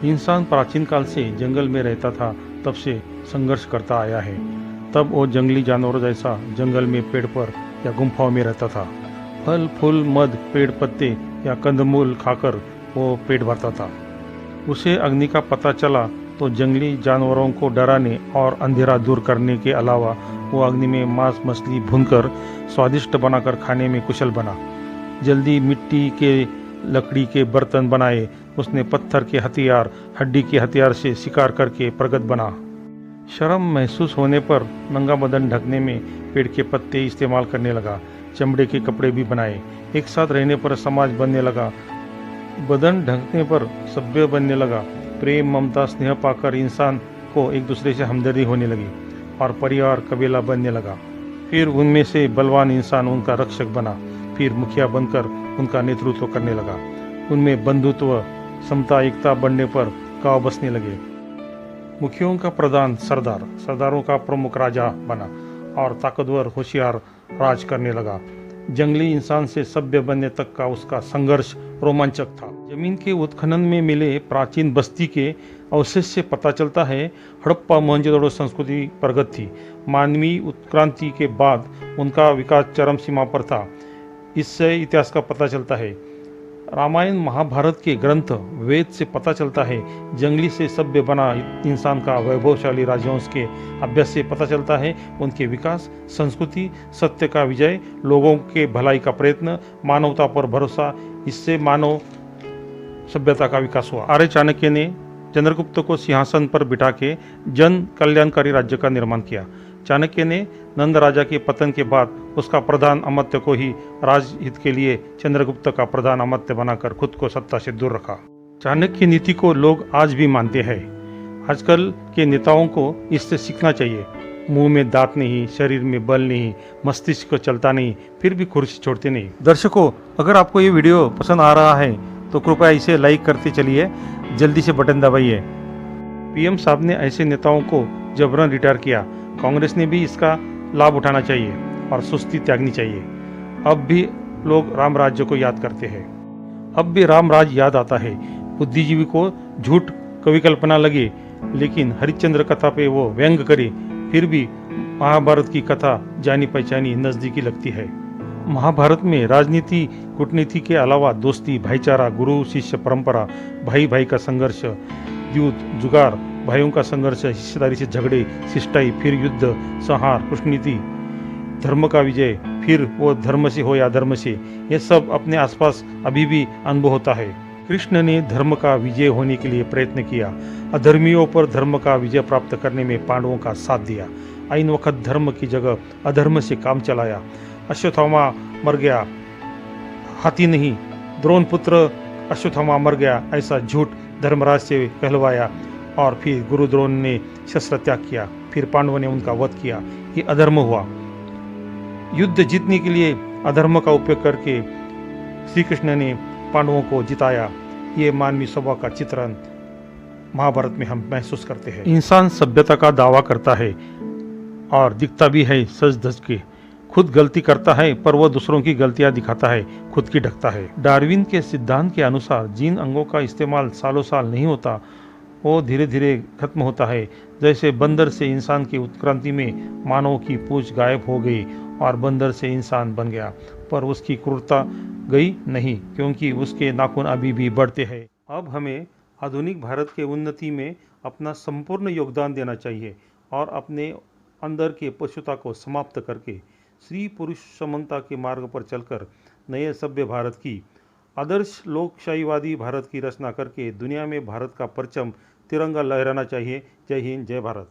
इंसान प्राचीन काल से जंगल में रहता था, तब से संघर्ष करता आया है। तब वो जंगली जानवरों जैसा जंगल में पेड़ पर या गुम्फाओं में रहता था। फल फूल मध पेड़ पत्ते या कंदमूल खाकर वो पेट भरता था। उसे अग्नि का पता चला तो जंगली जानवरों को डराने और अंधेरा दूर करने के अलावा वो अग्नि में मांस मछली भूनकर स्वादिष्ट बनाकर खाने में कुशल बना। जल्दी मिट्टी के लकड़ी के बर्तन बनाए। उसने पत्थर के हथियार हड्डी के हथियार से शिकार करके प्रगत बना। शर्म महसूस होने पर नंगा बदन ढकने में पेड़ के पत्ते इस्तेमाल करने लगा। चमड़े के कपड़े भी बनाए। एक साथ रहने पर समाज बनने लगा। बदन ढकने पर सभ्य बनने लगा। प्रेम ममता स्नेह पाकर इंसान को एक दूसरे से हमदर्दी होने लगी और परिवार कबीला बनने लगा। फिर उनमें से बलवान इंसान उनका रक्षक बना। फिर मुखिया बनकर उनका नेतृत्व करने लगा। उनमें बंधुत्व समता एकता बढ़ने पर गांव बसने लगे। मुखियों का प्रधान सरदार, सरदारों का प्रमुख राजा बना और ताकतवर होशियार राज करने लगा। जंगली इंसान से सभ्य बनने तक का उसका संघर्ष रोमांचक था। जमीन के उत्खनन में मिले प्राचीन बस्ती के अवशेष से पता चलता है हड़प्पा मोहनजोदड़ो संस्कृति प्रगत थी। मानवीय उत्क्रांति के बाद उनका विकास चरम सीमा पर था। इससे इतिहास का पता चलता है। रामायण महाभारत के ग्रंथ वेद से पता चलता है। जंगली से सभ्य बना इंसान का वैभवशाली राजवंश के अभ्यास से पता चलता है उनके विकास, संस्कृति, सत्य का विजय, लोगों के भलाई का प्रयत्न, मानवता पर भरोसा, इससे मानव सभ्यता का विकास हुआ। आर्य चाणक्य ने चंद्रगुप्त को सिंहासन पर बिठा के जन कल्याणकारी राज्य का निर्माण किया। चाणक्य ने नंद राजा के पतन के बाद उसका प्रधान अमात्य को ही राजहित के लिए चंद्रगुप्त का प्रधान अमात्य बनाकर खुद को सत्ता से दूर रखा। चाणक्य नीति को लोग आज भी मानते हैं। आजकल के नेताओं को इससे सीखना चाहिए। मुंह में दांत नहीं, शरीर में बल नहीं, मस्तिष्क चलता नहीं, फिर भी कुर्सी छोड़ते नहीं। दर्शकों, अगर आपको ये वीडियो पसंद आ रहा है तो कृपया इसे लाइक करते चलिए। जल्दी से बटन दबाइए। पीएम साहब ने ऐसे नेताओं को जबरन रिटायर किया। कांग्रेस ने भी इसका लाभ उठाना चाहिए और सुस्ती त्यागनी चाहिए। अब भी लोग राम राज्य को याद करते हैं। अब भी राम राज याद आता है। बुद्धिजीवी को झूठ कवि कल्पना लगे, लेकिन हरिश्चंद्र कथा पे वो व्यंग करे, फिर भी महाभारत की कथा जानी पहचानी नजदीकी लगती है। महाभारत में राजनीति कूटनीति के अलावा दोस्ती, भाईचारा, गुरु शिष्य परंपरा, भाई भाई का संघर्ष, युद्ध जुगार, भाइयों का संघर्ष, हिस्सेदारी से झगड़े, शिष्टाई, फिर युद्ध, संहार, कूटनीति, धर्म का विजय, फिर वो धर्म से हो या धर्म से, ये सब अपने आसपास अभी भी अनुभव होता है। कृष्ण ने धर्म का विजय होने के लिए प्रयत्न किया। अधर्मियों पर धर्म का विजय प्राप्त करने में पांडवों का साथ दिया। ऐन वक्त धर्म की जगह अधर्म से काम चलाया। अश्वत्थामा मर गया, हाथी नहीं, द्रोण पुत्र अश्वत्थामा मर गया, ऐसा झूठ धर्मराज से कहलवाया। और फिर गुरु द्रोण ने शस्त्र त्याग किया। फिर पांडवों ने उनका वध किया। ये अधर्म हुआ। युद्ध जीतने के लिए अधर्म का उपयोग करके श्री कृष्ण ने पांडवों को जिताया। ये मानवीय स्वभाव का चित्रण महाभारत में हम महसूस करते हैं। इंसान सभ्यता का दावा करता है और दिखता भी है सज धज के। खुद गलती करता है पर वह दूसरों की गलतियां दिखाता है, खुद की ढकता है। डार्विन के सिद्धांत के अनुसार जिन अंगों का इस्तेमाल सालों साल नहीं होता वो धीरे धीरे खत्म होता है। जैसे बंदर से इंसान की उत्क्रांति में मानव की पूंछ गायब हो गई और बंदर से इंसान बन गया, पर उसकी क्रूरता गई नहीं, क्योंकि उसके नाखून अभी भी बढ़ते हैं। अब हमें आधुनिक भारत के उन्नति में अपना संपूर्ण योगदान देना चाहिए और अपने अंदर के पशुता को समाप्त करके स्त्री पुरुष समानता के मार्ग पर चलकर नए सभ्य भारत की आदर्श लोकशाहीवादी भारत की रचना करके दुनिया में भारत का परचम तिरंगा लहराना चाहिए। जय हिंद, जय भारत।